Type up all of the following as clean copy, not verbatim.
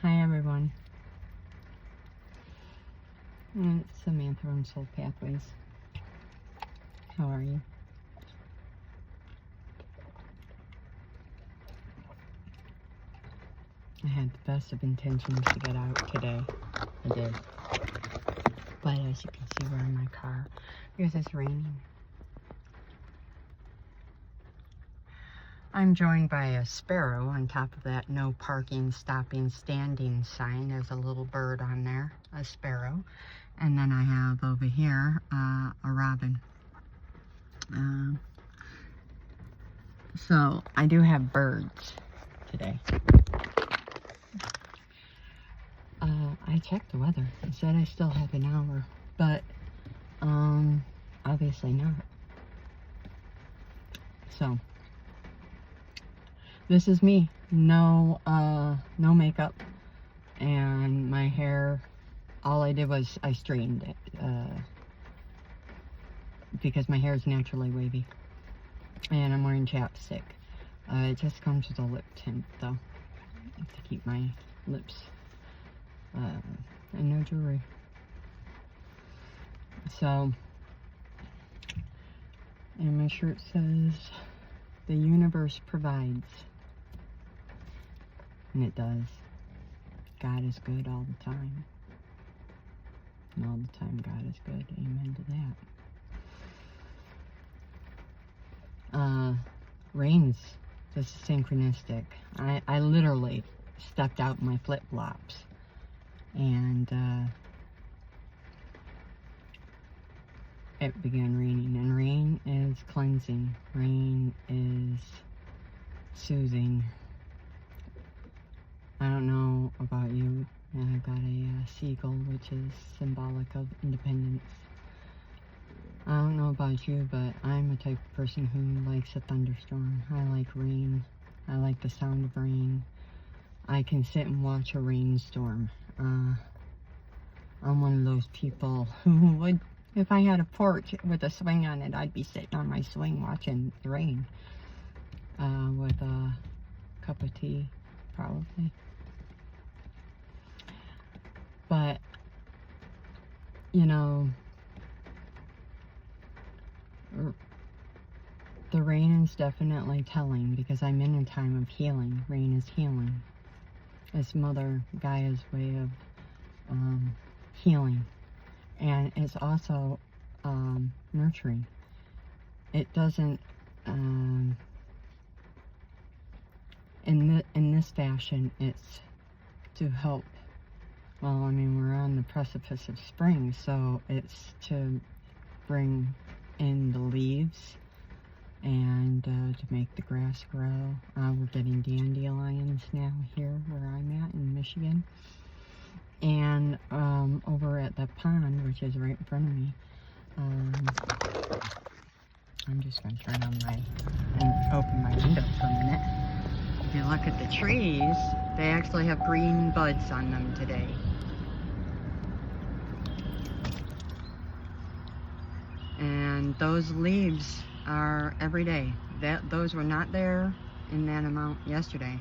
Hi everyone. It's Samantha from Soul Pathways. How are you? I had the best of intentions to get out today. I did. But as you can see, we're in my car because it's raining. I'm joined by a sparrow. On top of that no parking, stopping, standing sign, there's a little bird on there, a sparrow. And then I have over here a robin. So I do have birds today. I checked the weather. It said I still have an hour, but obviously not. So this is me. No makeup, and my hair. All I did was I straightened it because my hair is naturally wavy, and I'm wearing chapstick. It just comes with a lip tint though, to keep my lips. And no jewelry. So, and my shirt says, "The universe provides." And it does. God is good all the time. And all the time God is good. Amen to that. Rain's just synchronistic. I literally stepped out in my flip-flops. And it began raining, and rain is cleansing, rain is soothing. I don't know about you, I've got a seagull, which is symbolic of independence. I don't know about you, but I'm a type of person who likes a thunderstorm. I like rain. I like the sound of rain. I can sit and watch a rainstorm. I'm one of those people who would, if I had a porch with a swing on it, I'd be sitting on my swing watching the rain with a cup of tea, probably. But, you know, the rain is definitely telling, because I'm in a time of healing. Rain is healing. It's Mother Gaia's way of healing, and it's also nurturing. It doesn't in this fashion. It's to help. Well, I mean, we're on the precipice of spring, so it's to bring in the leaves and to make the grass grow. We're getting dandelions now here where I'm at in Michigan. And over at the pond, which is right in front of me, I'm just going to turn on and open my window for a minute. If you look at the trees, they actually have green buds on them today. And those leaves are every day. Those were not there in that amount yesterday.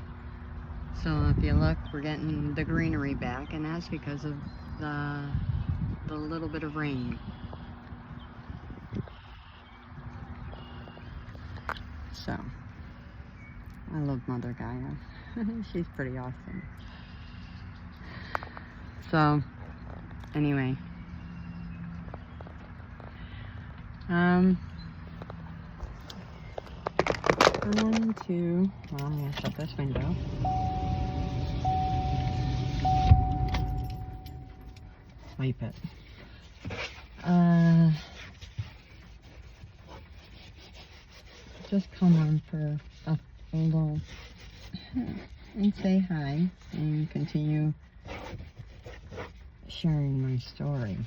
So if you look, we're getting the greenery back, and that's because of the little bit of rain. So, I love Mother Gaia. She's pretty awesome. So, anyway. I'm gonna shut this window. Wipe it. Just come on for a little and say hi and continue sharing my story,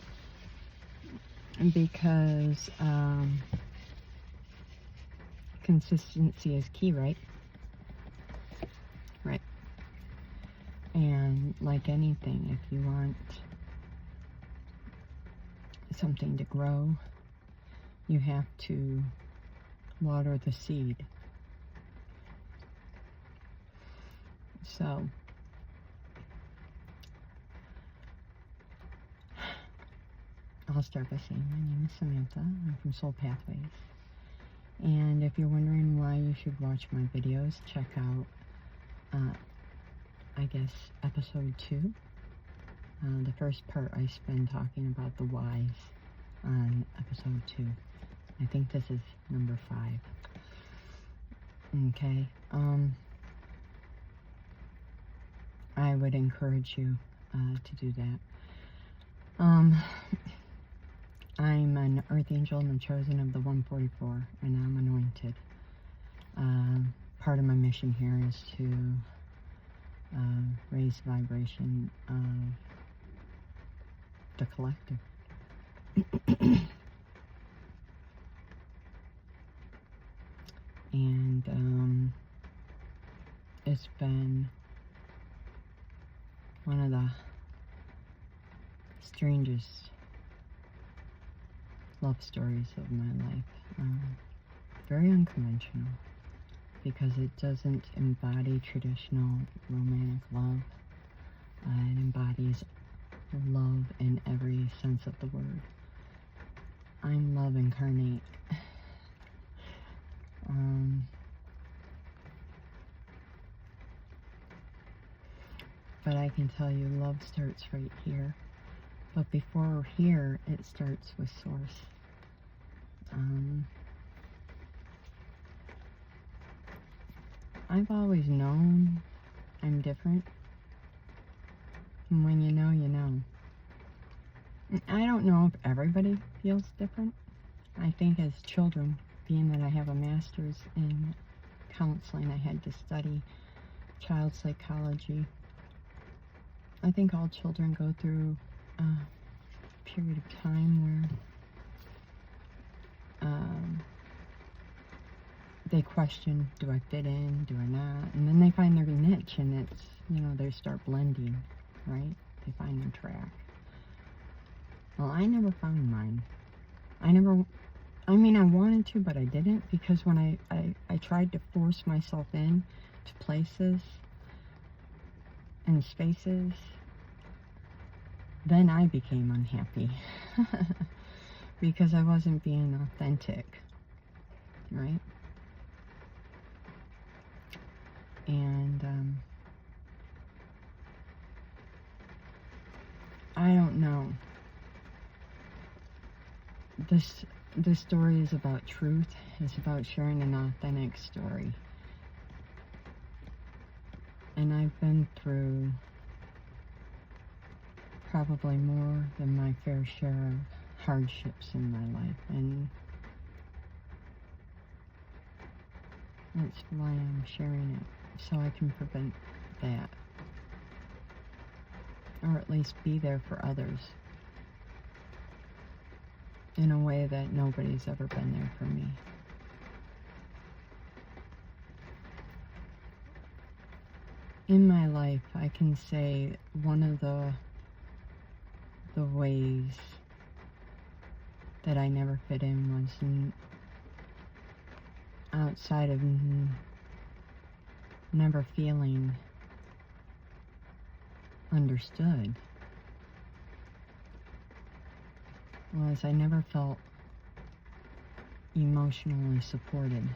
because consistency is key, right? Right. And like anything, if you want something to grow, you have to water the seed. So start by saying my name is Samantha. I'm from Soul Pathways. And if you're wondering why you should watch my videos, check out, I guess, episode 2. The first part I spend talking about the whys on episode 2. I think this is number 5. Okay, I would encourage you to do that. I'm an earth angel and I'm chosen of the 144, and I'm anointed. Part of my mission here is to raise the vibration of the collective. And it's been one of the strangest love stories of my life. Very unconventional, because it doesn't embody traditional romantic love. It embodies love in every sense of the word. I'm love incarnate. But I can tell you, love starts right here. But before here, it starts with Source. I've always known I'm different. And when you know, you know. I don't know if everybody feels different. I think as children, being that I have a master's in counseling, I had to study child psychology. I think all children go through a period of time where they question, do I fit in, do I not? And then they find their niche, and it's, they start blending, right? They find their track. Well, I never found mine. I wanted to, but I didn't, because when I tried to force myself in to places and spaces, then I became unhappy because I wasn't being authentic, right? And I don't know. This story is about truth. It's about sharing an authentic story. And I've been through probably more than my fair share of hardships in my life, and that's why I'm sharing it, so I can prevent that, or at least be there for others in a way that nobody's ever been there for me. In my life, I can say one of the ways that I never fit in was outside of never feeling understood, was I never felt emotionally supported.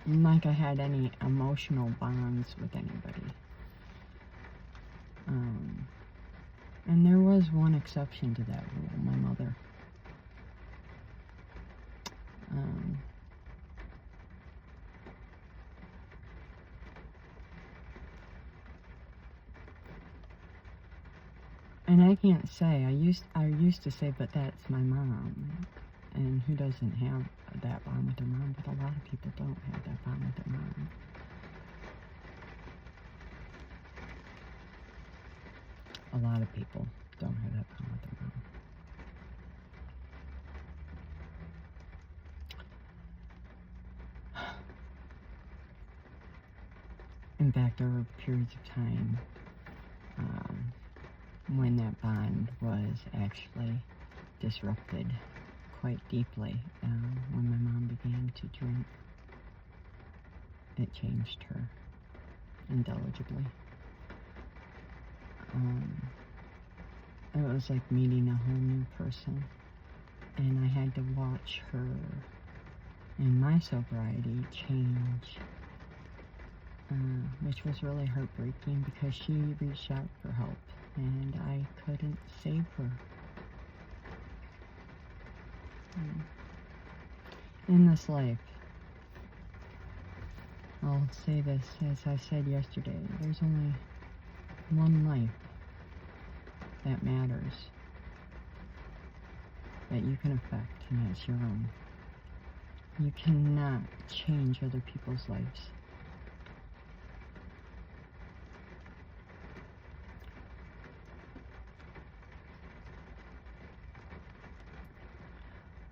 Like I had any emotional bonds with anybody. And there was one exception to that rule, my mother. And I can't say, I used to say, but that's my mom. And who doesn't have that bond with their mom? But a lot of people don't have that bond with their mom. A lot of people don't have that bond with their mom. In fact, there were periods of time when that bond was actually disrupted quite deeply. When my mom began to drink, it changed her indelibly. it was like meeting a whole new person. And I had to watch her in my sobriety change, which was really heartbreaking because she reached out for help and I couldn't save her. In this life, I'll say this, as I said yesterday, there's only one life that matters, that you can affect, and that's your own. You cannot change other people's lives.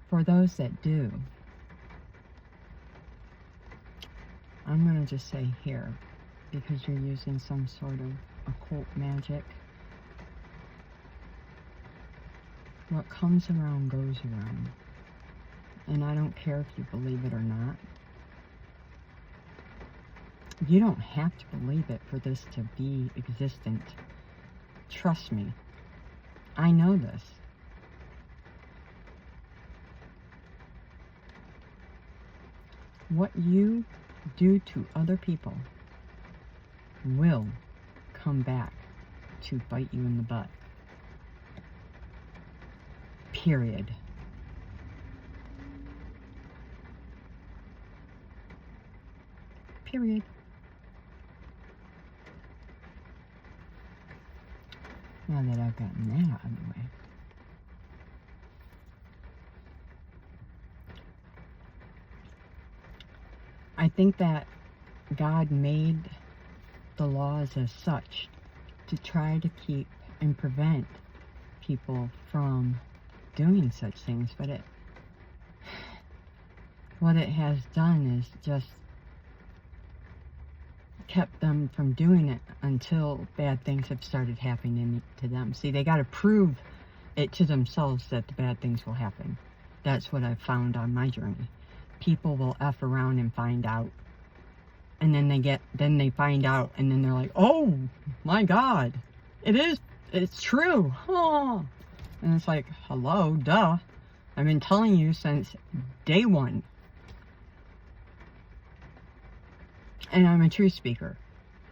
For those that do, I'm going to just say here, because you're using some sort of occult magic, what comes around goes around. And I don't care if you believe it or not. You don't have to believe it for this to be existent. Trust me. I know this. What you do to other people will come back to bite you in the butt. Period. Period. Now that I've gotten that out of the way. I think that God made the laws as such to try to keep and prevent people from doing such things, but what it has done is just kept them from doing it until bad things have started happening to them. See, they got to prove it to themselves that the bad things will happen. That's what I've found on my journey. People will F around and find out. And then they find out, and then they're like, oh my God, it's true. Oh. And it's like, hello, duh. I've been telling you since day one. And I'm a truth speaker.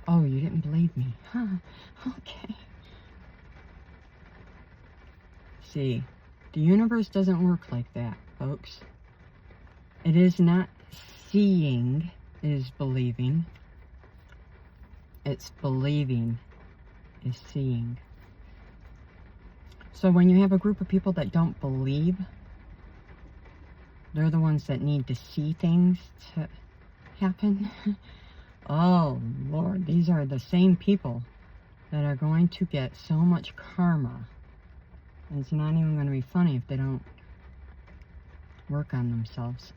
Oh, you didn't believe me. Huh. Okay. See, the universe doesn't work like that, folks. It is not seeing is believing. It's believing is seeing. So when you have a group of people that don't believe, they're the ones that need to see things to happen. Oh, Lord, these are the same people that are going to get so much karma. And it's not even going to be funny if they don't work on themselves.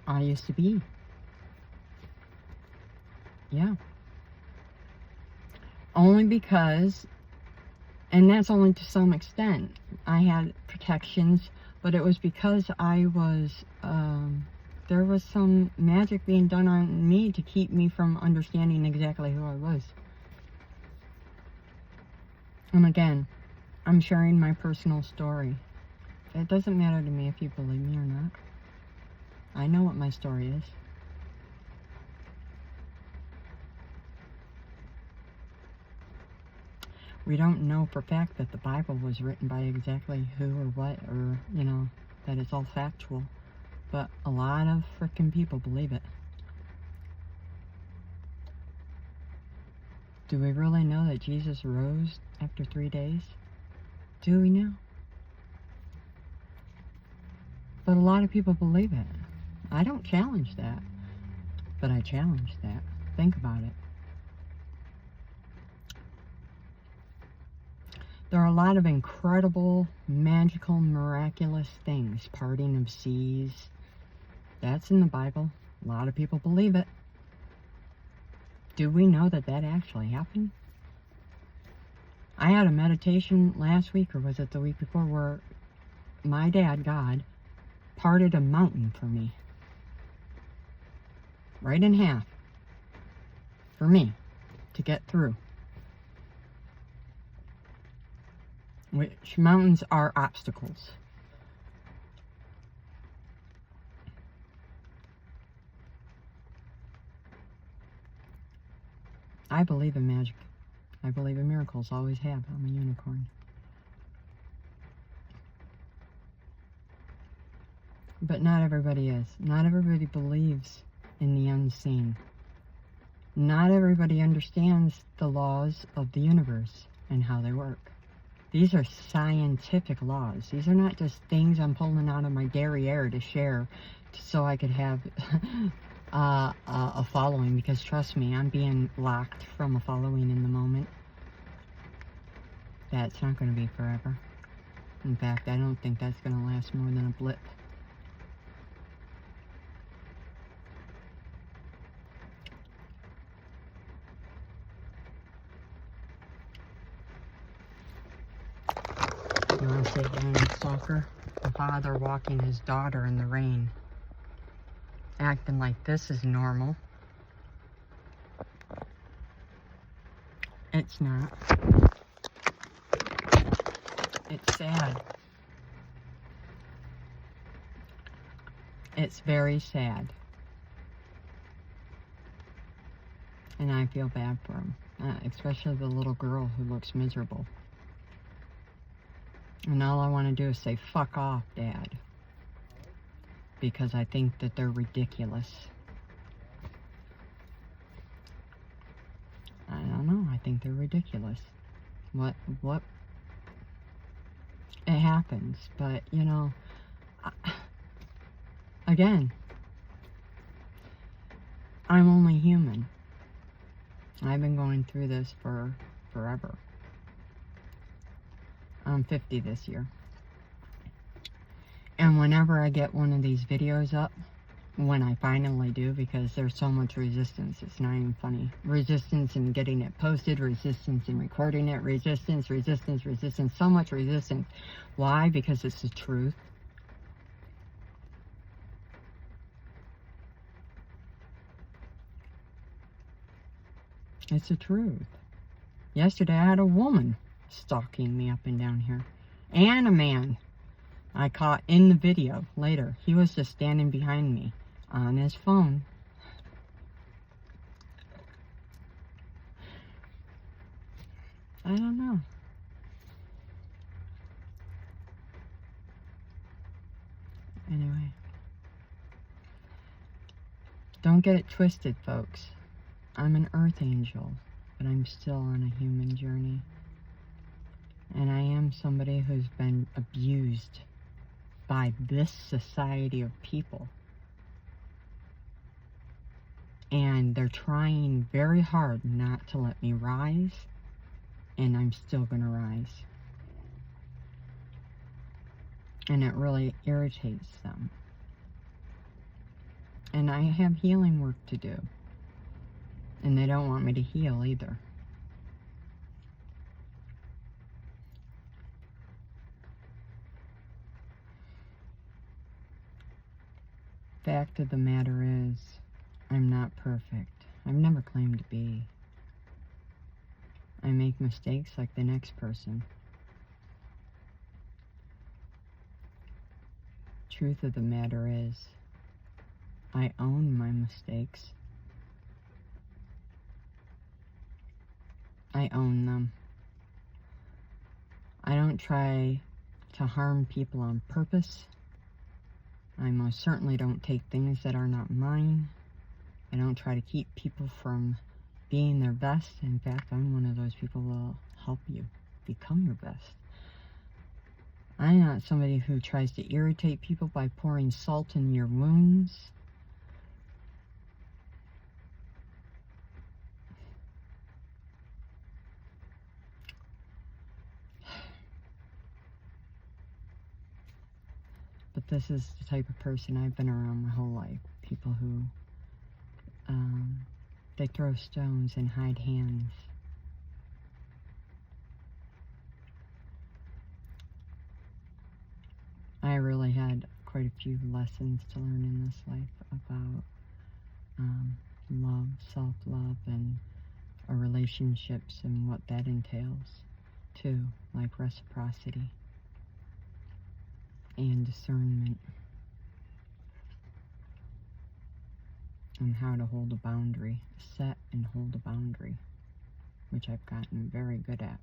I used to be. Yeah. Only because, and that's only to some extent, I had protections, but it was because I was, there was some magic being done on me to keep me from understanding exactly who I was. And again, I'm sharing my personal story. It doesn't matter to me if you believe me or not. I know what my story is. We don't know for fact that the Bible was written by exactly who or what, or, you know, that it's all factual. But a lot of frickin' people believe it. Do we really know that Jesus rose after 3 days? Do we know? But a lot of people believe it. I don't challenge that, but I challenge that. Think about it. There are a lot of incredible, magical, miraculous things. Parting of seas. That's in the Bible. A lot of people believe it. Do we know that that actually happened? I had a meditation last week, or was it the week before, where my dad, God, parted a mountain for me. Right in half. For me to get through. Which mountains are obstacles. I believe in magic. I believe in miracles. Always have. I'm a unicorn. But not everybody is. Not everybody believes in the unseen. Not everybody understands the laws of the universe and how they work. These are scientific laws. These are not just things I'm pulling out of my derriere to share so I could have a following, because trust me, I'm being blocked from a following in the moment. That's not going to be forever. In fact, I don't think that's going to last more than a blip. You want to say again in soccer? The father walking his daughter in the rain, acting like this is normal. It's not. It's sad. It's very sad. And I feel bad for him. Especially the little girl who looks miserable. And all I want to do is say, fuck off, Dad. Because I think that they're ridiculous. I don't know. I think they're ridiculous. What? It happens. But, you know, again, I'm only human. I've been going through this for forever. I'm 50 this year. And whenever I get one of these videos up, when I finally do, because there's so much resistance, it's not even funny. Resistance in getting it posted, resistance in recording it, resistance, so much resistance. Why? Because it's the truth. It's the truth. Yesterday I had a woman stalking me up and down here. And a man I caught in the video later. He was just standing behind me on his phone. I don't know. Anyway. Don't get it twisted, folks. I'm an earth angel, but I'm still on a human journey. And I am somebody who's been abused by this society of people. And they're trying very hard not to let me rise, and I'm still going to rise. And it really irritates them. And I have healing work to do. And they don't want me to heal either. Fact of the matter is, I'm not perfect. I've never claimed to be. I make mistakes like the next person. Truth of the matter is, I own my mistakes. I own them. I don't try to harm people on purpose. I most certainly don't take things that are not mine. I don't try to keep people from being their best. In fact, I'm one of those people who will help you become your best. I'm not somebody who tries to irritate people by pouring salt in your wounds. But this is the type of person I've been around my whole life. People who, they throw stones and hide hands. I really had quite a few lessons to learn in this life about love, self-love, and a relationship relationships and what that entails too, like reciprocity and discernment on how to hold a boundary, set and hold a boundary, which I've gotten very good at.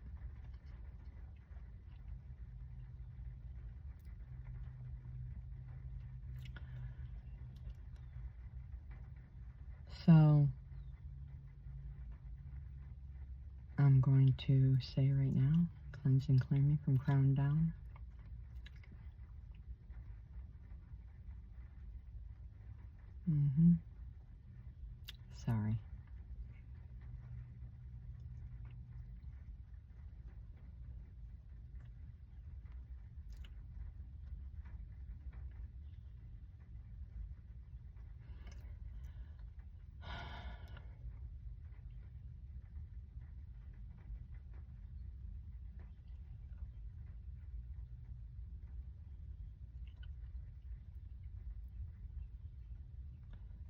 So I'm going to say right now, cleanse and clear me from crown down. Sorry.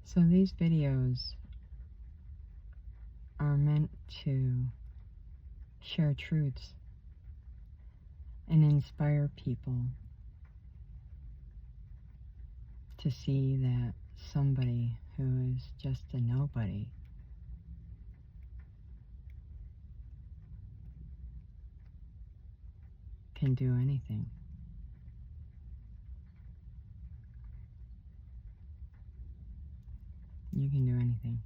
So these videos are meant to share truths and inspire people to see that somebody who is just a nobody can do anything. You can do anything.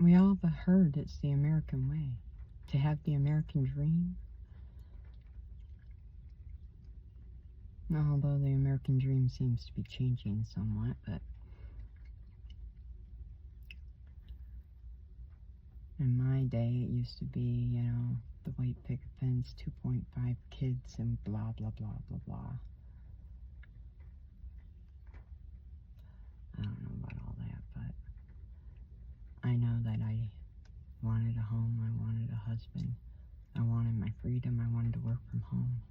We all have heard it's the American way. To have the American dream. Although the American dream seems to be changing somewhat, but in my day it used to be, you know, the white picket fence, 2.5 kids, and blah, blah, blah, blah, blah. I don't know about all that, but I know that I wanted a home, I wanted a husband, I wanted my freedom, I wanted to work from home.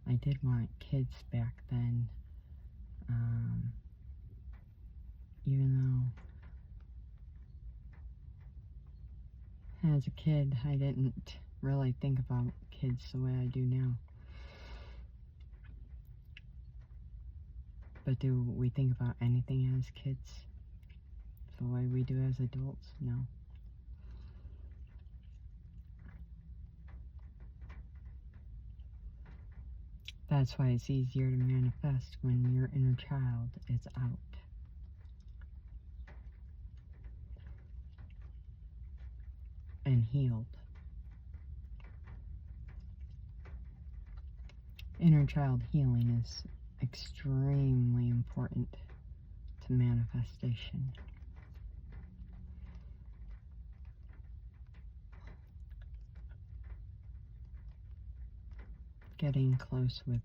I did want kids back then, even though as a kid I didn't really think about kids the way I do now. But do we think about anything as kids the way we do as adults? No. That's why it's easier to manifest when your inner child is out. And healed. Inner child healing is extremely important to manifestation. Getting close with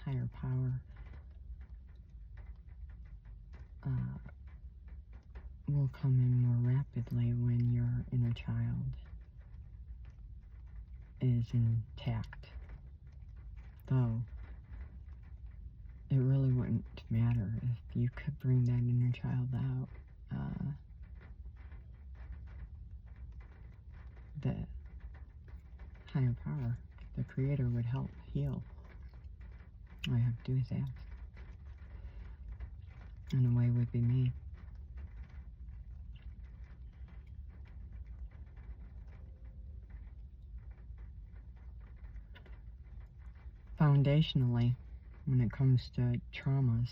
higher power will come in more rapidly when your inner child is intact. Though, it really wouldn't matter if you could bring that inner child out. The higher power, the creator, would help heal. All you have to do is ask. And a way would be made. Foundationally, when it comes to traumas,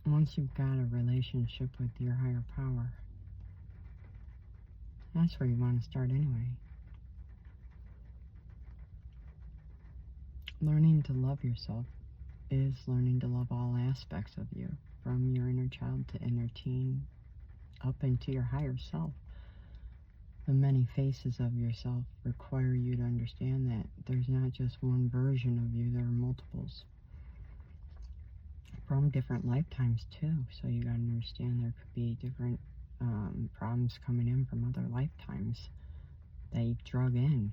once you've got a relationship with your higher power, that's where you want to start anyway. Learning to love yourself is learning to love all aspects of you, from your inner child to inner teen, up into your higher self. The many faces of yourself require you to understand that there's not just one version of you, there are multiples. From different lifetimes too, so you gotta understand there could be different problems coming in from other lifetimes that you've drug in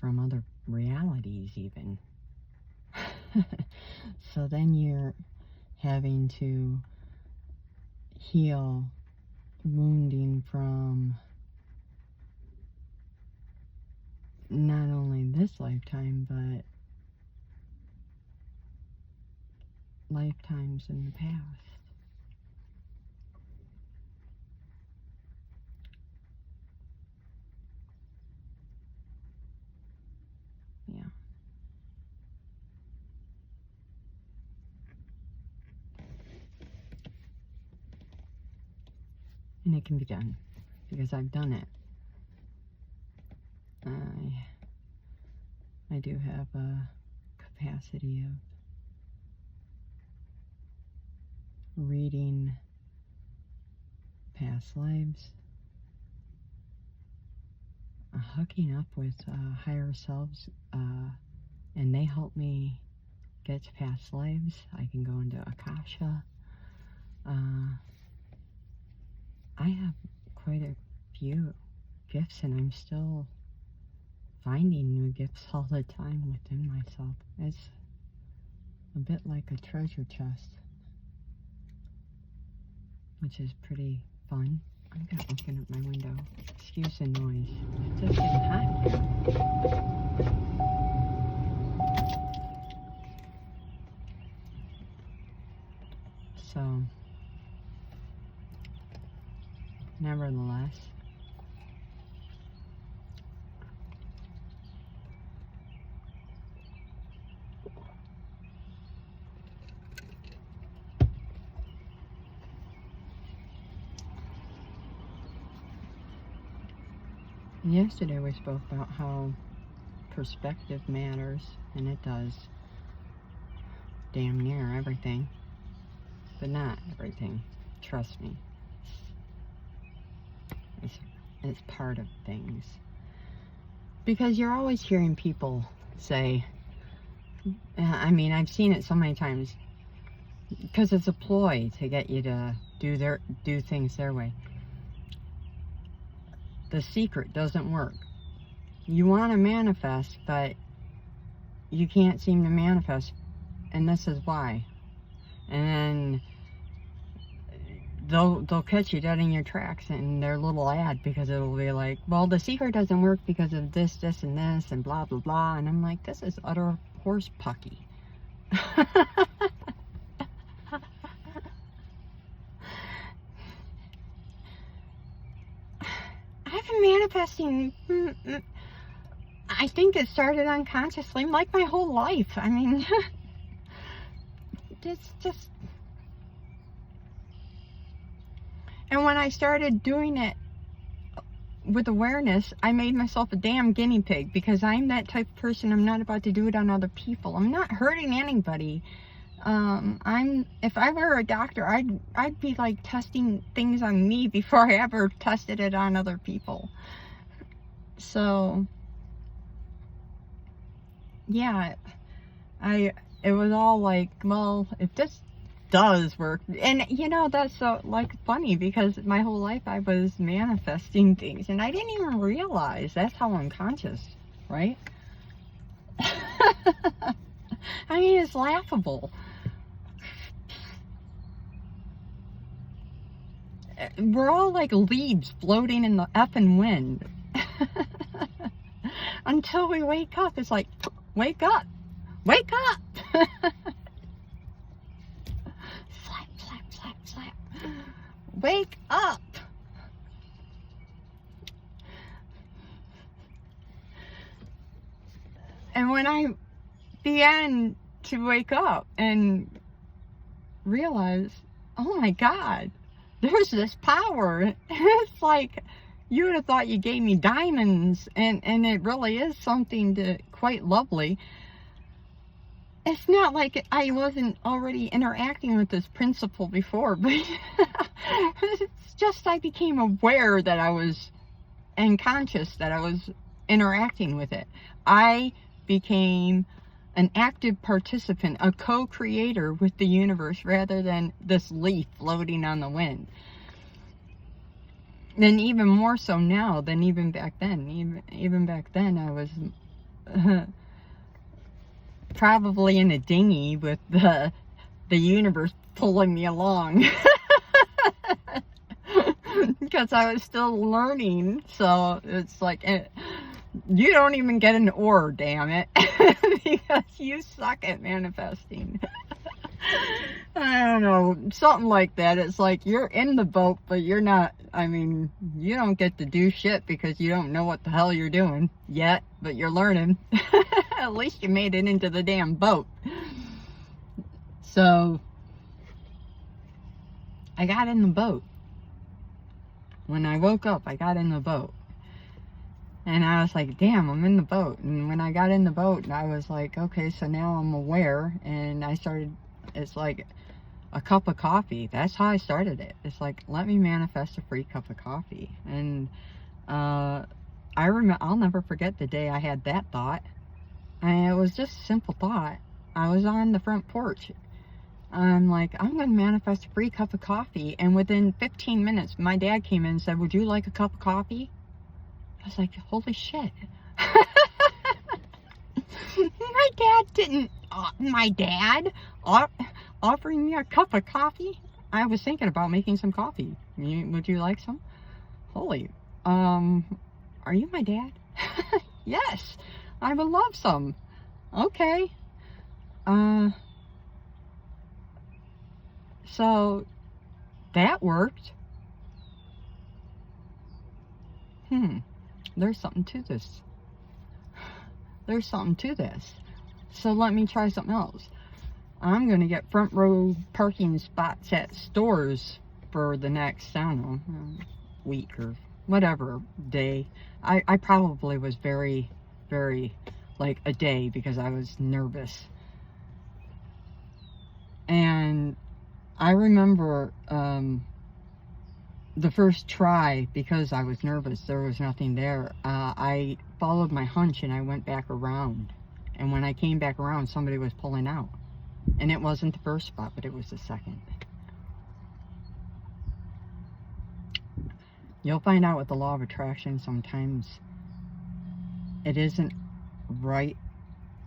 from other realities even. So then you're having to heal wounding from not only this lifetime, but lifetimes in the past. Yeah. And it can be done, because I've done it. I do have a capacity of reading past lives, hooking up with higher selves, and they help me get to past lives. I can go into Akasha. I have quite a few gifts, and I'm still finding new gifts all the time within myself. It's a bit like a treasure chest, which is pretty fun. I'm gonna open up my window. Excuse the noise. It's just getting hot here. So, nevertheless, yesterday we spoke about how perspective matters, and it does damn near everything, but not everything. Trust me. It's part of things. Because you're always hearing people say, I mean, I've seen it so many times, because it's a ploy to get you to do things their way. The secret doesn't work. You want to manifest, but you can't seem to manifest, and this is why. And then they'll catch you dead in your tracks in their little ad, because it'll be like, well, the secret doesn't work because of this, this, and this, and blah, blah, blah. And I'm like, this is utter horse pucky. I've been manifesting, I think it started unconsciously, like my whole life. I mean, it's just... And when I started doing it with awareness, I made myself a damn guinea pig, because I'm that type of person. I'm not about to do it on other people. I'm not hurting anybody. If I were a doctor, I'd be like testing things on me before I ever tested it on other people. So, yeah, it was all like, well, if this does work, and you know, that's so like funny, because my whole life I was manifesting things, and I didn't even realize that's how unconscious, right? I mean, it's laughable. We're all like leaves floating in the effing wind. Until we wake up, it's like, wake up, wake up. Slap, slap, slap, slap. Wake up. And when I began to wake up and realize, oh my God, there's this power. It's like, you would have thought you gave me diamonds, and it really is something quite lovely. It's not like I wasn't already interacting with this principle before, but it's just I became aware that I was, and conscious that I was interacting with it. I became an active participant, a co-creator with the universe, rather than this leaf floating on the wind. And even more so now than even back then. Even back then, I was probably in a dinghy with the universe pulling me along. Because I was still learning, so it's like, you don't even get an oar, damn it, because you suck at manifesting. I don't know, something like that. It's like you're in the boat, but you're not, I mean, you don't get to do shit because you don't know what the hell you're doing yet, but you're learning. At least you made it into the damn boat. So, I got in the boat. When I woke up, I got in the boat. And I was like, damn, I'm in the boat. And when I got in the boat, I was like, okay, so now I'm aware. And I started, it's like a cup of coffee. That's how I started it. It's like, let me manifest a free cup of coffee. And I'll never forget the day I had that thought. And it was just a simple thought. I was on the front porch. I'm like, I'm going to manifest a free cup of coffee. And within 15 minutes, my dad came in and said, would you like a cup of coffee? I was like, holy shit. My dad offering me a cup of coffee? I was thinking about making some coffee. Would you like some? Holy, are you my dad? Yes, I would love some. Okay. So that worked. There's something to this. There's something to this. So let me try something else. I'm going to get front row parking spots at stores for the next, I don't know, week or whatever day. I probably was very, very, like a day because I was nervous. And I remember the first try, because I was nervous, there was nothing there. I followed my hunch and I went back around. And when I came back around, somebody was pulling out. And it wasn't the first spot, but it was the second. You'll find out with the law of attraction, sometimes it isn't right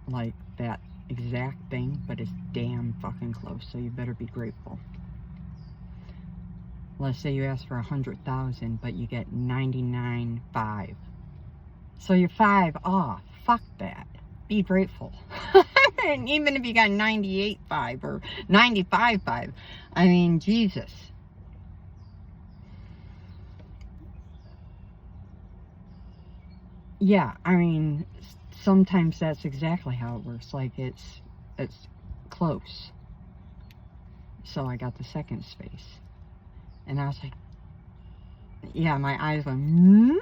like that exact thing, but it's damn fucking close, so you better be grateful. Let's say you ask for 100,000, but you get 99.5. So you're 5 off. Fuck that. Be grateful. And even if you got 98.5 or 95.5, I mean, Jesus. Yeah, I mean, sometimes that's exactly how it works. Like, it's close. So I got the second space. And I was like, yeah, my eyes went,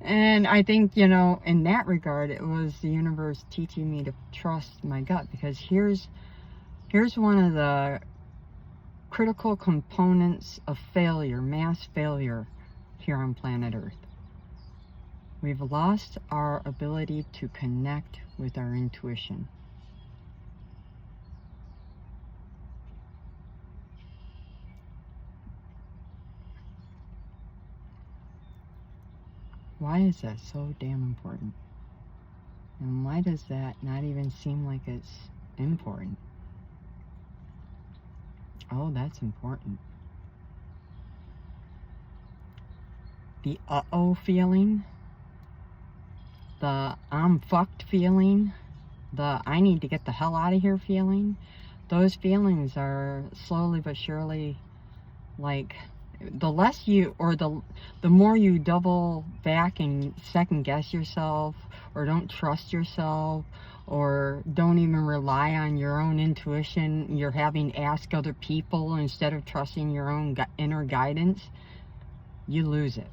And I think, you know, in that regard, it was the universe teaching me to trust my gut. Because here's one of the critical components of failure, mass failure, here on planet Earth. We've lost our ability to connect with our intuition. Why is that so damn important? And why does that not even seem like it's important? Oh, that's important. The uh-oh feeling, the I'm fucked feeling, the I need to get the hell out of here feeling, those feelings are slowly but surely, like, the less you, or the more you double back and second guess yourself, or don't trust yourself, or don't even rely on your own intuition, you're having to ask other people instead of trusting your own inner guidance, you lose it.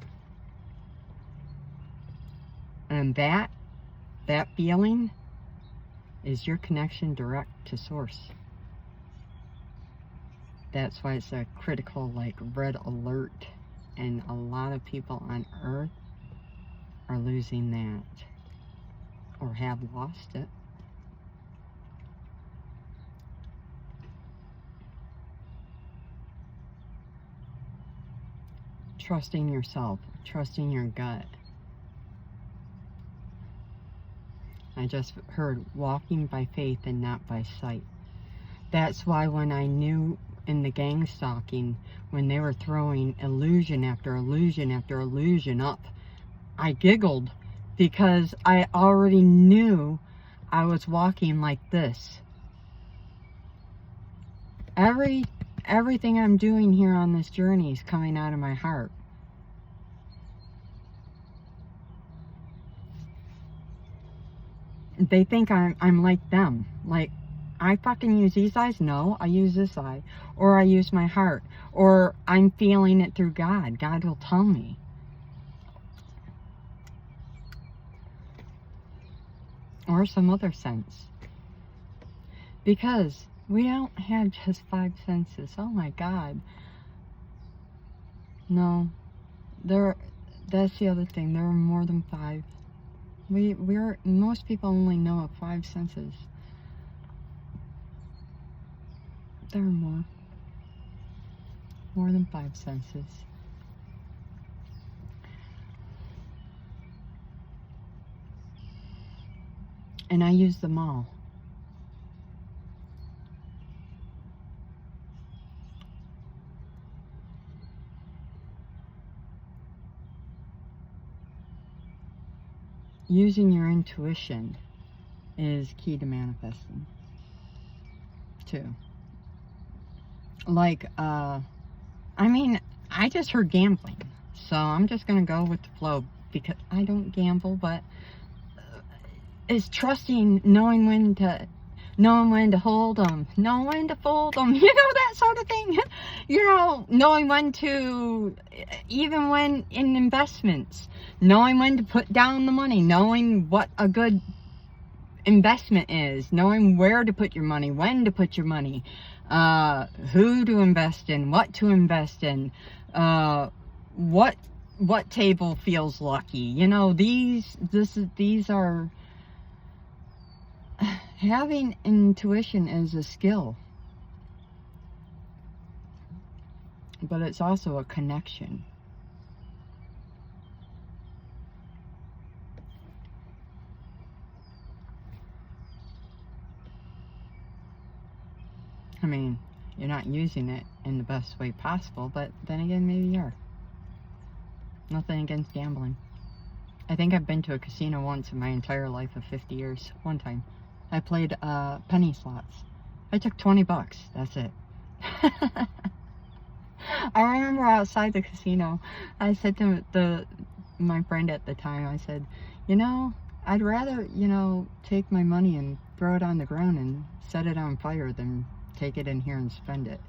And that feeling is your connection direct to source. That's why it's a critical, like, red alert. And a lot of people on Earth are losing that, or have lost it. Trusting yourself, trusting your gut. I just heard walking by faith and not by sight. That's why when I knew in the gang stalking, when they were throwing illusion after illusion after illusion up, I giggled because I already knew I was walking like this. Everything I'm doing here on this journey is coming out of my heart. They think I'm like them. Like, I fucking use these eyes? No, I use this eye. Or I use my heart. Or I'm feeling it through God. God will tell me. Or some other sense. Because we don't have just 5 senses. Oh my God. No. That's the other thing. There are more than 5. Most people only know of 5 senses. There are more. More than 5 senses. And I use them all. Using your intuition is key to manifesting, too. Like, I mean, I just heard gambling, so I'm just gonna go with the flow because I don't gamble, but it's trusting, knowing when to hold them, knowing when to fold them, you know, that sort of thing. You know, knowing when to, even when in investments, knowing when to put down the money, knowing what a good investment is, knowing where to put your money, when to put your money, who to invest in, what to invest in, what table feels lucky. You know, these are, having intuition is a skill, but it's also a connection. I mean, you're not using it in the best way possible, but then again, maybe you are. Nothing against gambling. I think I've been to a casino once in my entire life of 50 years. One time. I played penny slots. I took $20. That's it. I remember outside the casino, I said to my friend at the time, I said, you know, I'd rather, you know, take my money and throw it on the ground and set it on fire than take it in here and spend it.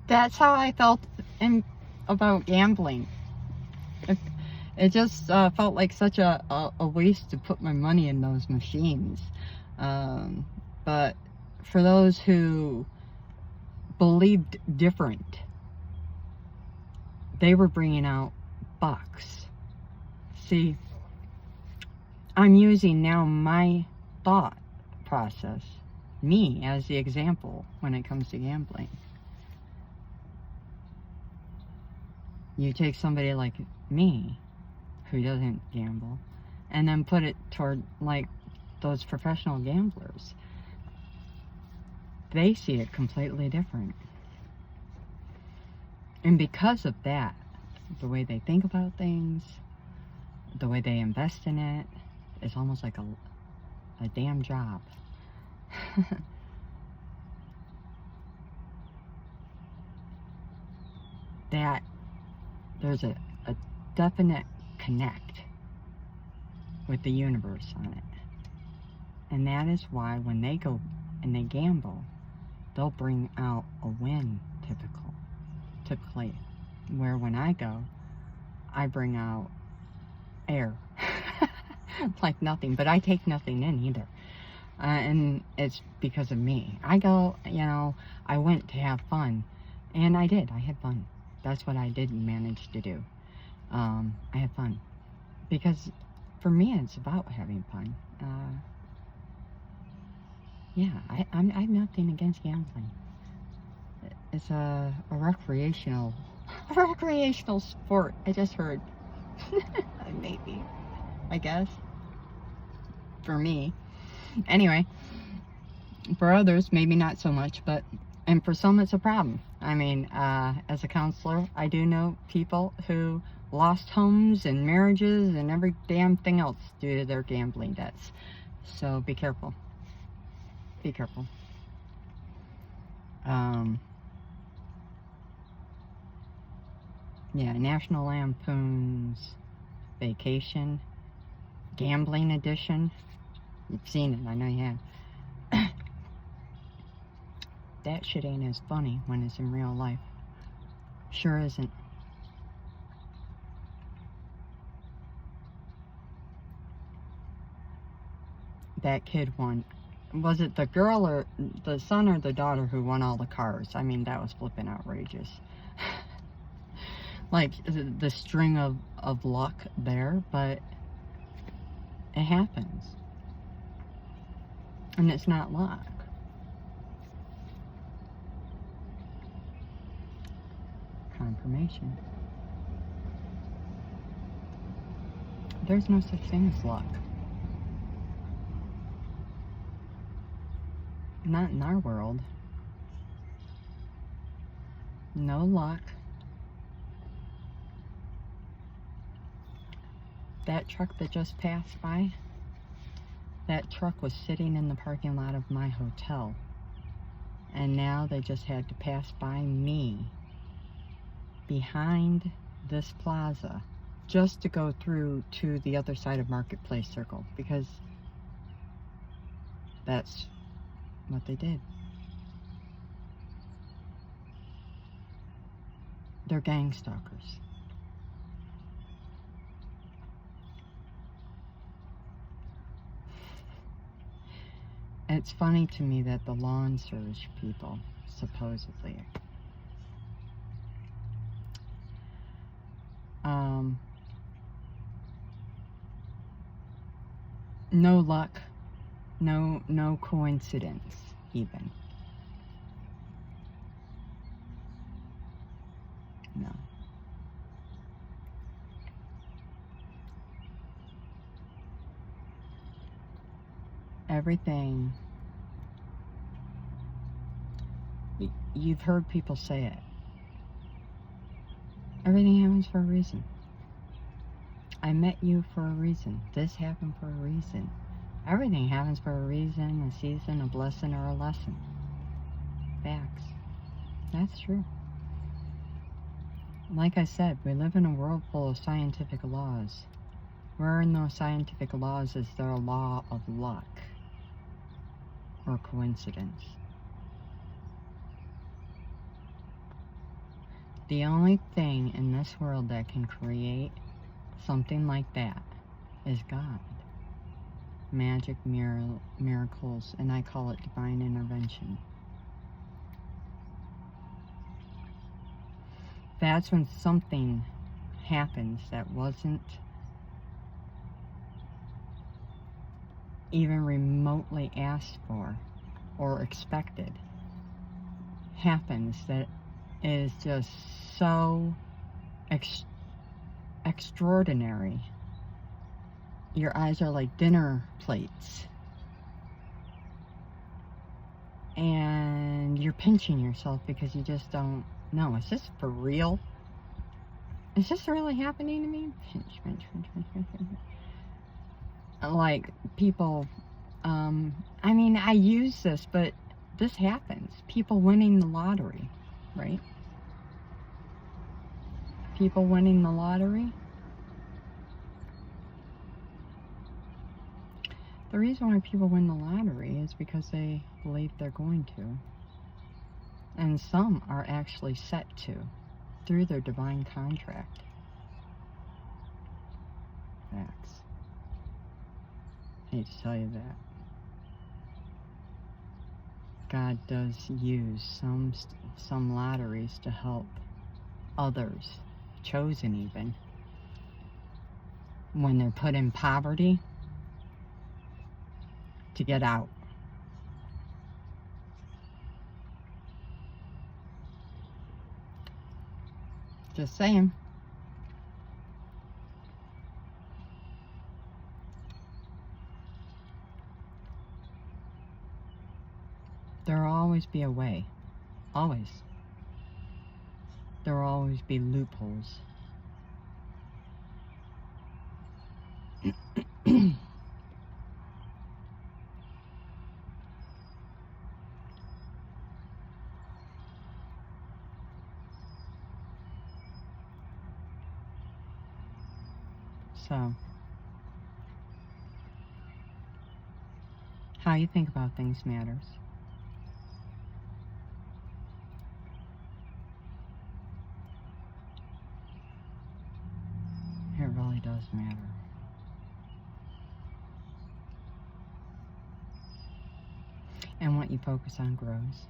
That's how I felt about gambling. It just felt like such a waste to put my money in those machines. But for those who believed different, they were bringing out bucks. See, I'm using now my thought process, me as the example when it comes to gambling. You take somebody like me who doesn't gamble and then put it toward like those professional gamblers. They see it completely different. And because of that, the way they think about things, the way they invest in it, is almost like a damn job. That there's a definite connect with the universe on it. And that is why when they go and they gamble, they'll bring out a win typically. Where when I go, I bring out air. Like nothing, but I take nothing in either. And it's because of me. I go, you know, I went to have fun. And I did. I had fun. That's what I did manage to do. I had fun. Because for me, it's about having fun. Yeah, I have nothing against gambling. It's a recreational sport. I just heard. Maybe. I guess. For me. Anyway, for others, maybe not so much, and for some, it's a problem. I mean, as a counselor, I do know people who lost homes and marriages and every damn thing else due to their gambling debts. So be careful. Be careful. Yeah, National Lampoon's Vacation, Gambling Edition. You've seen it, I know you have. That shit ain't as funny when it's in real life. Sure isn't. That kid won. Was it the girl or the son or the daughter who won all the cars? I mean, that was flipping outrageous. Like, the string of luck there, but it happens. And it's not luck. Confirmation. There's no such thing as luck. Not in our world. No luck. That truck that just passed by, that truck was sitting in the parking lot of my hotel. And now they just had to pass by me behind this plaza just to go through to the other side of Marketplace Circle, because that's what they did. They're gang stalkers. It's funny to me that the lawn service people, supposedly, no luck, no coincidence, even. No. Everything, you've heard people say it. Everything happens for a reason. I met you for a reason. This happened for a reason. Everything happens for a reason, a season, a blessing, or a lesson. Facts. That's true. Like I said, we live in a world full of scientific laws. Where in those scientific laws is there a law of luck or coincidence? The only thing in this world that can create something like that is God. Magic, miracles, and I call it divine intervention. That's when something happens that wasn't even remotely asked for or expected. Happens that is just so extraordinary. Your eyes are like dinner plates. And you're pinching yourself because you just don't know. Is this for real? Is this really happening to me? Pinch, pinch, pinch, pinch, pinch, pinch. Like, people, I mean, I use this, but this happens. People winning the lottery, right? People winning the lottery. The reason why people win the lottery is because they believe they're going to. And some are actually set to, through their divine contract. Facts. I hate to tell you that. God does use some lotteries to help others, chosen even, when they're put in poverty, to get out. Just saying. always be a way. Always. There will always be loopholes. So, how you think about things matters. It really does matter. And what you focus on grows.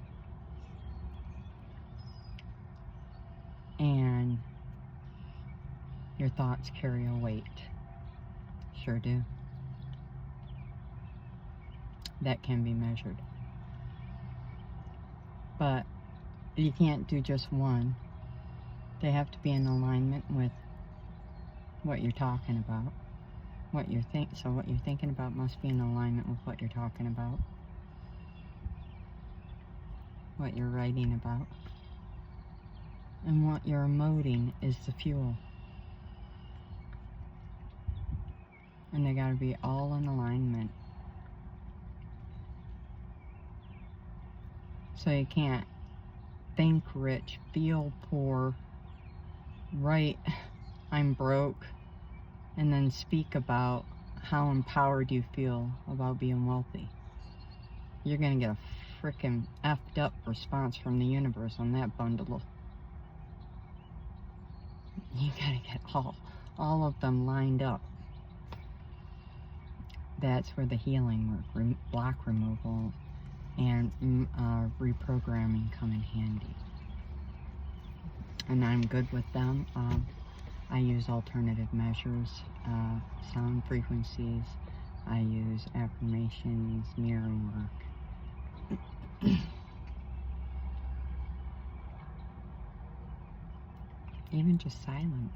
And your thoughts carry a weight. Sure do. That can be measured. But you can't do just one. They have to be in alignment with what you're talking about. So what you're thinking about must be in alignment with what you're talking about. What you're writing about. And what you're emoting is the fuel. And they gotta be all in alignment. So you can't think rich, feel poor, write I'm broke, and then speak about how empowered you feel about being wealthy. You're gonna get a frickin' effed up response from the universe on that bundle. You gotta get all of them lined up. That's where the healing work, block removal, and reprogramming come in handy. And I'm good with them. I use alternative measures, sound frequencies. I use affirmations, mirror work. Even just silence.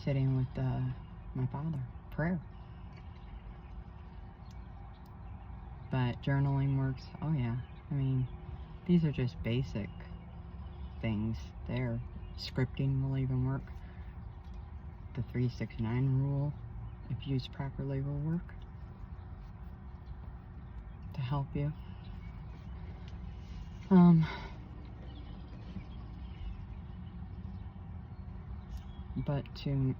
Sitting with my father. Prayer. But journaling works. Oh yeah. I mean, these are just basic things there. Scripting will even work. The 369 rule, if used properly, will work to help you. But to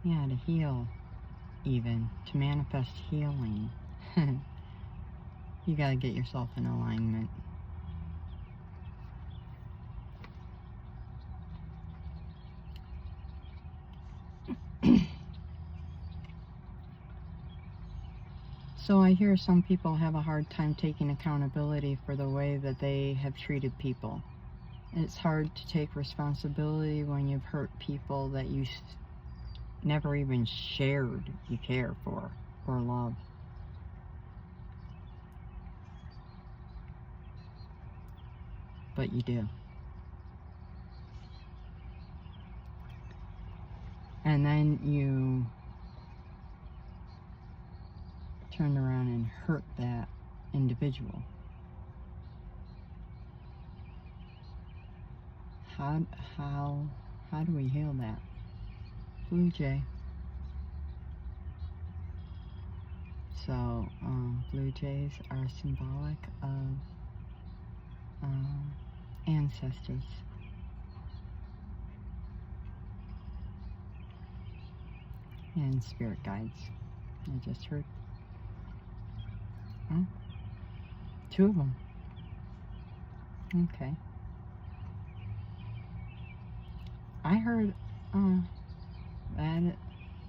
to heal, even to manifest healing, you gotta get yourself in alignment. So I hear some people have a hard time taking accountability for the way that they have treated people. It's hard to take responsibility when you've hurt people that you never even shared you care for or love. But you do. And then you turn around and hurt that individual. How do we heal that? Blue jay. So blue jays are symbolic of ancestors. And spirit guides. I just heard. Oh, 2 of them. Okay. I heard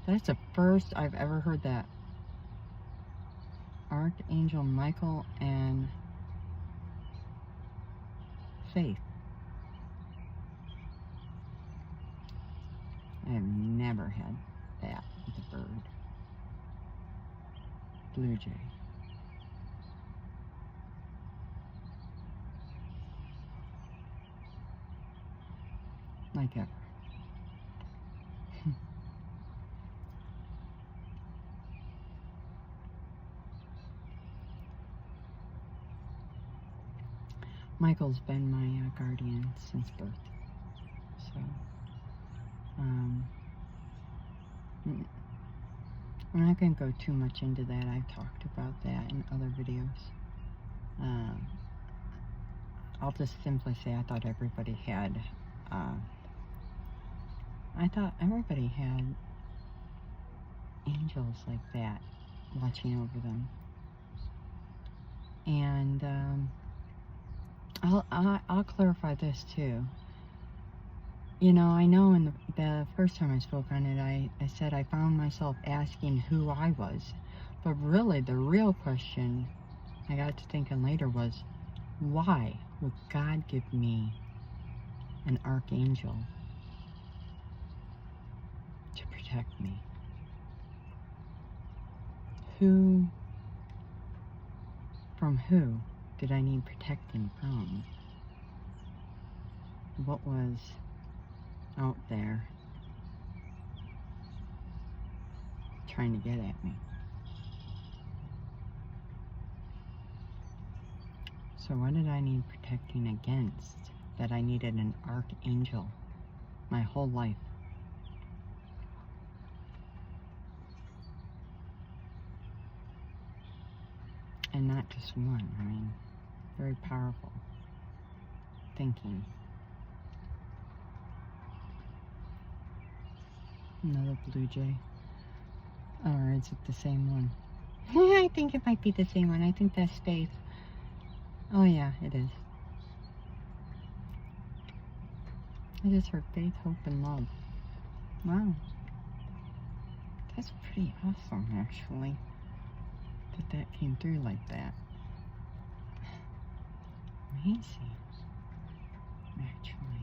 that's the first I've ever heard that. Archangel Michael and Faith. I have never had that with a bird. Blue jay. Like ever. Michael's been my guardian since birth. So, I'm not going to go too much into that. I've talked about that in other videos. I'll just simply say I thought everybody had angels like that watching over them. And I'll clarify this too. You know, I know in the first time I spoke on it, I said I found myself asking who I was. But really, the real question I got to thinking later was, why would God give me an archangel to protect me? From who did I need protecting from? What was out there trying to get at me? So what did I need protecting against that I needed an archangel my whole life? And not just one. I mean, very powerful thinking. Another blue jay. Or is it the same one? I think it might be the same one. I think that's Faith. Oh yeah, it is. I just heard faith, hope, and love. Wow. That's pretty awesome, actually, that came through like that. Amazing, actually.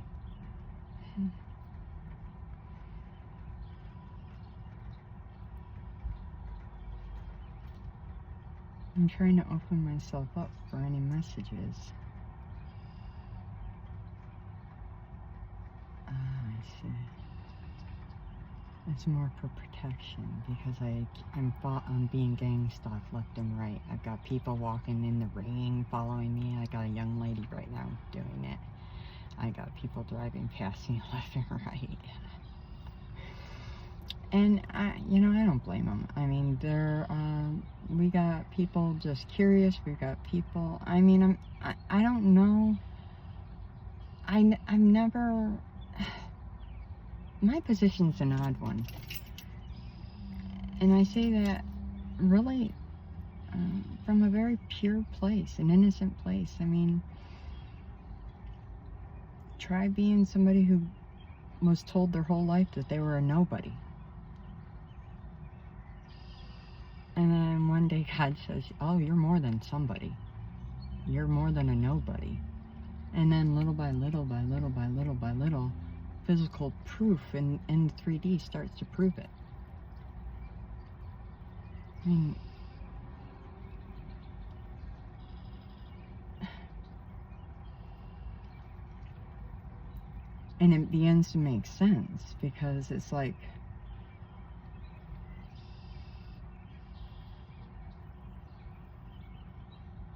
I'm trying to open myself up for any messages. I see. It's more for protection because I'm being gang stalked left and right. I've got people walking in the rain following me. I got a young lady right now doing it. I got people driving past me left and right. And I don't blame them. I mean, we got people just curious. We got people. I mean, I don't know. I've never. My position's an odd one, and I say that really from a very pure place, an innocent place. I mean, try being somebody who was told their whole life that they were a nobody. And then one day God says, oh, you're more than somebody. You're more than a nobody. And then little by little, by little, by little, by little, physical proof in 3D starts to prove it. I mean, and it begins to make sense because it's like,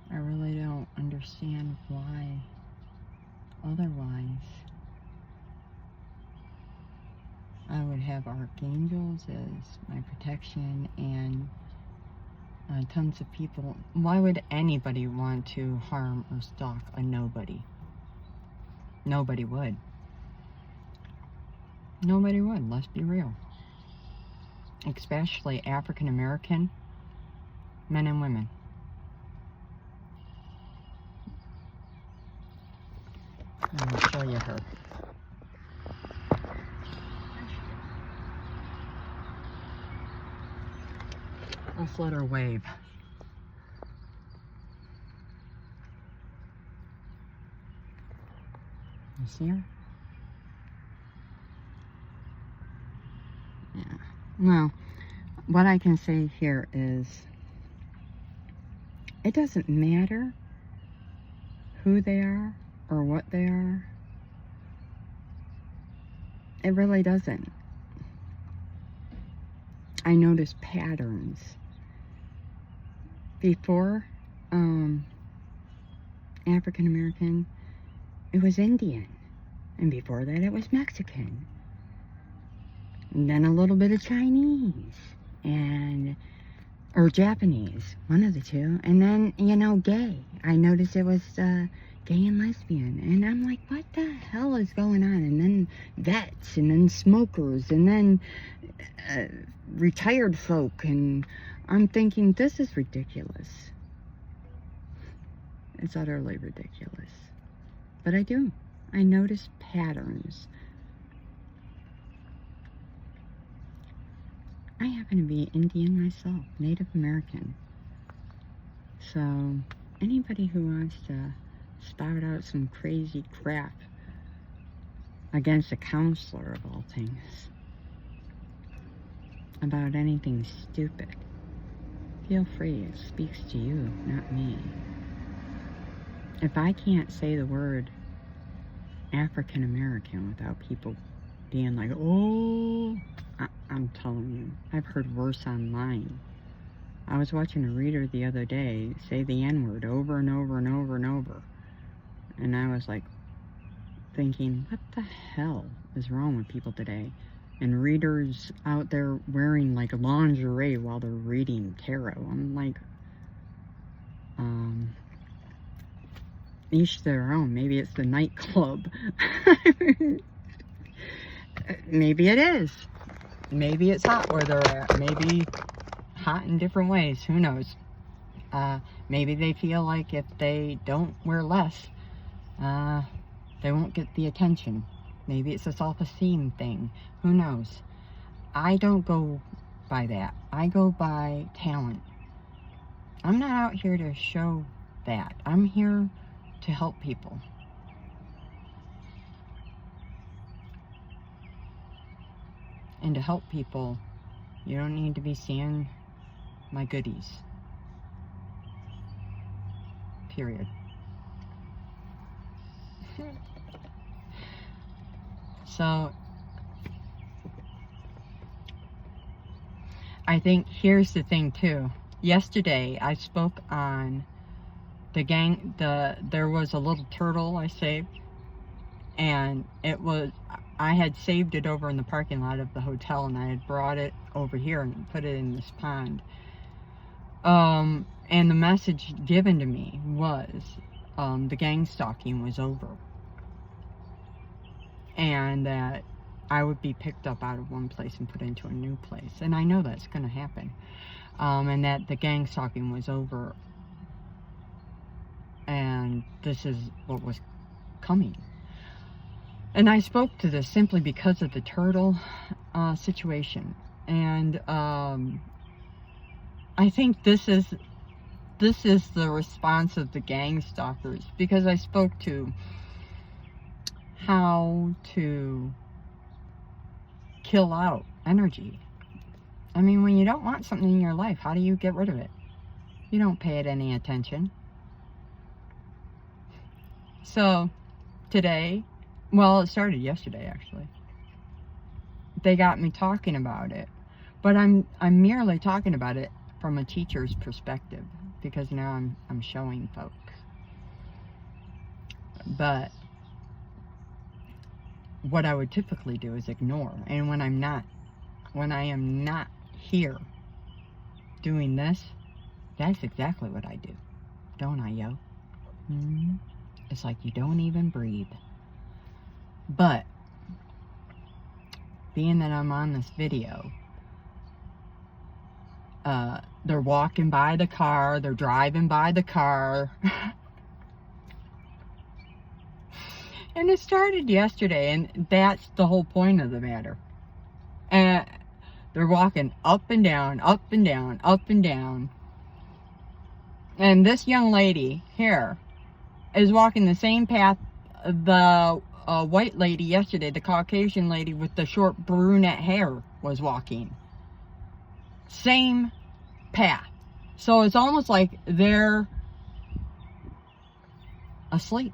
I really don't understand why otherwise I would have archangels as my protection and tons of people. Why would anybody want to harm or stalk a nobody? Nobody would. Nobody would, let's be real. Especially African American men and women. I'm going to show you her. Let's let her wave. You see her? Yeah. Well, what I can say here is, it doesn't matter who they are or what they are. It really doesn't. I notice patterns. Before, African American, it was Indian. And before that, it was Mexican. And then a little bit of Chinese. Or Japanese. One of the two. And then, you know, gay. I noticed it was gay and lesbian. And I'm like, what the hell is going on? And then vets. And then smokers. And then retired folk. And I'm thinking, this is ridiculous. It's utterly ridiculous. But I do. I notice patterns. I happen to be Indian myself, Native American. So, anybody who wants to spout out some crazy crap against a counselor of all things, about anything stupid, feel free. It speaks to you, not me. If I can't say the word African American without people being like, oh, I'm telling you, I've heard worse online. I was watching a reader the other day say the N-word over and over and over and over. And I was like thinking, what the hell is wrong with people today? And readers out there wearing like lingerie while they're reading tarot. I'm like, each their own. Maybe it's the nightclub. Maybe it is. Maybe it's hot where they're at. Maybe hot in different ways. Who knows? Maybe they feel like if they don't wear less, they won't get the attention. Maybe it's a self-esteem thing. Who knows? I don't go by that. I go by talent. I'm not out here to show that. I'm here to help people. And to help people, you don't need to be seeing my goodies. Period. So, I think here's the thing too. Yesterday, I spoke on the gang, there was a little turtle I saved, and I had saved it over in the parking lot of the hotel, and I had brought it over here and put it in this pond. And the message given to me was, the gang stalking was over. And that I would be picked up out of one place and put into a new place. And I know that's going to happen. And that the gang stalking was over. And this is what was coming. And I spoke to this simply because of the turtle situation. And I think this is the response of the gang stalkers. Because I spoke to how to kill out energy. I mean, when you don't want something in your life, how do you get rid of it? You don't pay it any attention. So, today, well, it started yesterday, actually. They got me talking about it. But I'm merely talking about it from a teacher's perspective. Because now I'm showing folks. But what I would typically do is ignore. And when I am not here doing this, that's exactly what I do. Don't I, yo? Mm-hmm. It's like you don't even breathe. But being that I'm on this video, they're walking by the car, they're driving by the car. And it started yesterday, and that's the whole point of the matter. And they're walking up and down, up and down, up and down. And this young lady here is walking the same path the white lady yesterday, the Caucasian lady with the short brunette hair, was walking. Same path. So it's almost like they're asleep.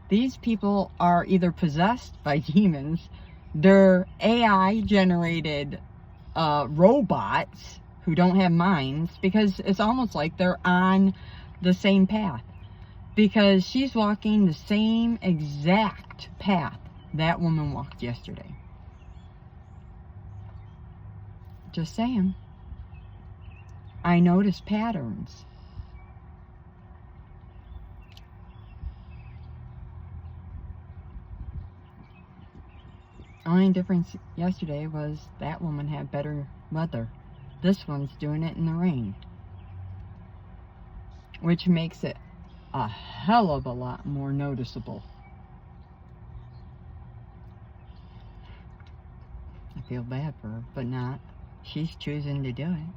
These people are either possessed by demons, they're AI-generated robots who don't have minds, because it's almost like they're on the same path. because she's walking the same exact path that woman walked yesterday. Just saying. I notice patterns. Only difference yesterday was that woman had better weather. This one's doing it in the rain, which makes it a hell of a lot more noticeable. I feel bad for her, but not. She's choosing to do it.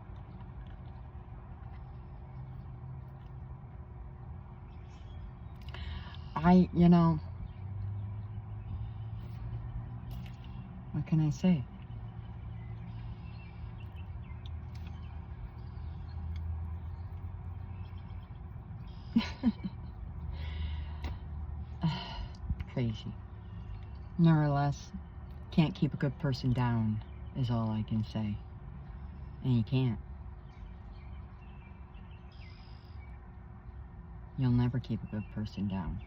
You know, what can I say? Crazy. Nevertheless, can't keep a good person down is all I can say. And you can't. You'll never keep a good person down.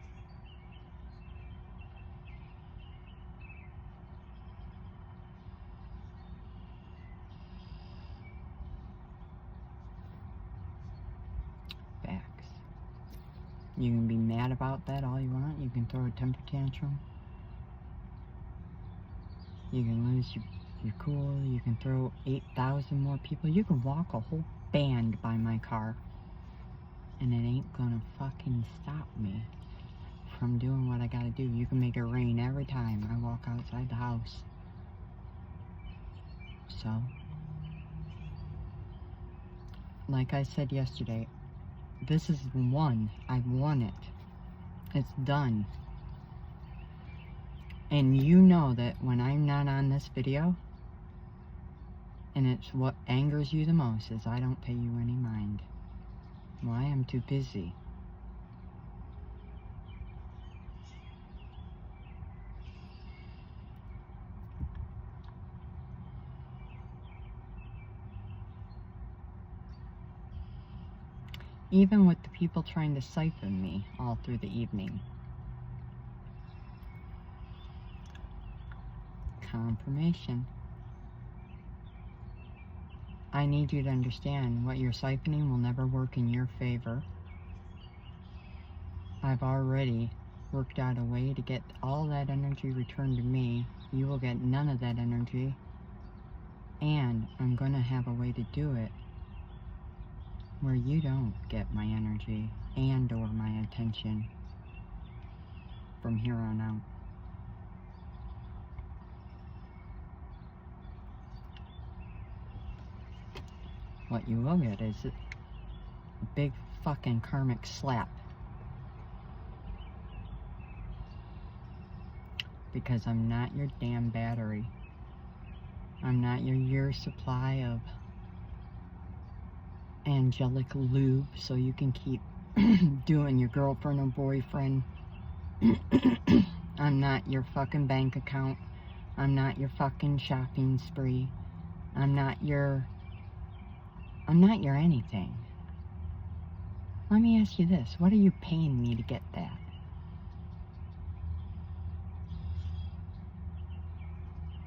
Facts. You can be mad about that all you want. You can throw a temper tantrum. You can lose your cool. You can throw 8,000 more people. You can walk a whole band by my car. And it ain't gonna fucking stop me from doing what I gotta do. You can make it rain every time I walk outside the house. So, like I said yesterday, this is one. I've won it. It's done. And you know that when I'm not on this video, and it's what angers you the most, is I don't pay you any mind. Why? I'm too busy. Even with the people trying to siphon me all through the evening. Confirmation. I need you to understand what you're siphoning will never work in your favor. I've already worked out a way to get all that energy returned to me. You will get none of that energy. And I'm going to have a way to do it where you don't get my energy and or my attention from here on out. What you will get is a big fucking karmic slap. Because I'm not your damn battery. I'm not your year supply of angelic lube so you can keep doing your girlfriend or boyfriend. I'm not your fucking bank account. I'm not your fucking shopping spree. I'm not your anything. Let me ask you this. What are you paying me to get that?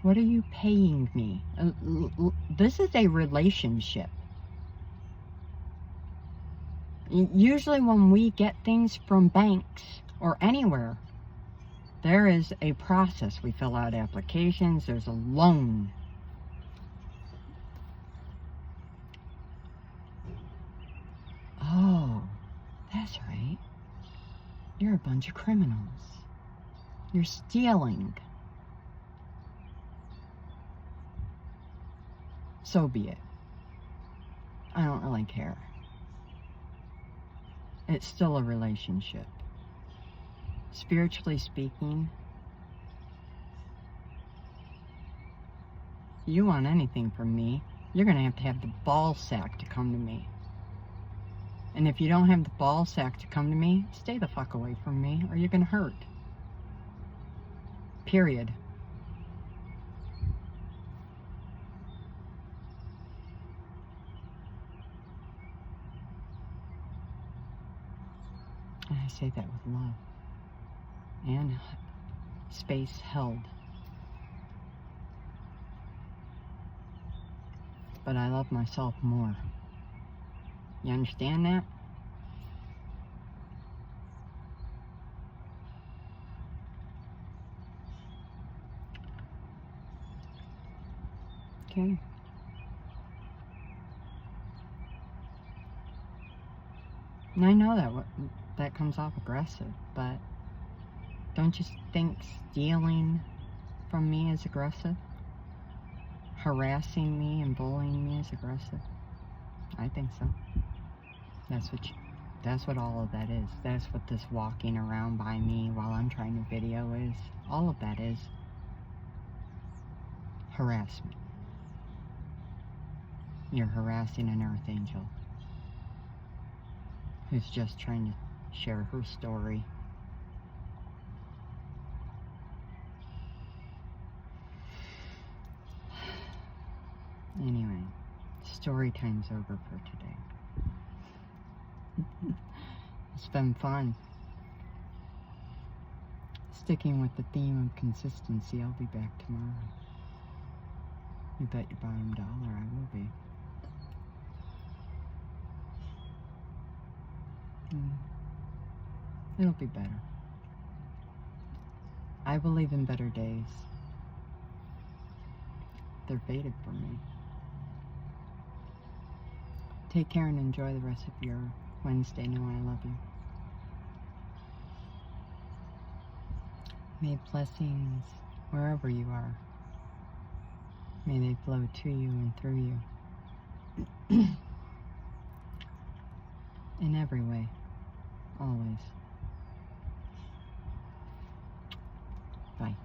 What are you paying me? This is a relationship. Usually when we get things from banks or anywhere, there is a process. We fill out applications. There's a loan. Oh, that's right. You're a bunch of criminals. You're stealing. So be it. I don't really care. It's still a relationship. Spiritually speaking, you want anything from me, you're going to have the ball sack to come to me. And if you don't have the ball sack to come to me, stay the fuck away from me or you're going to hurt. Period. I say that with love and space held. But I love myself more. You understand that? Okay. And I know that comes off aggressive, but don't you think stealing from me is aggressive? Harassing me and bullying me is aggressive? I think so. That's what all of that is. That's what this walking around by me while I'm trying to video is. All of that is harassment. You're harassing an earth angel who's just trying to share her story. Anyway, story time's over for today. It's been fun. Sticking with the theme of consistency, I'll be back tomorrow. You bet your bottom dollar I will be. It'll be better. I believe in better days. They're fated for me. Take care and enjoy the rest of your Wednesday. Know I love you. May blessings wherever you are. May they flow to you and through you. In every way. Always. Bye.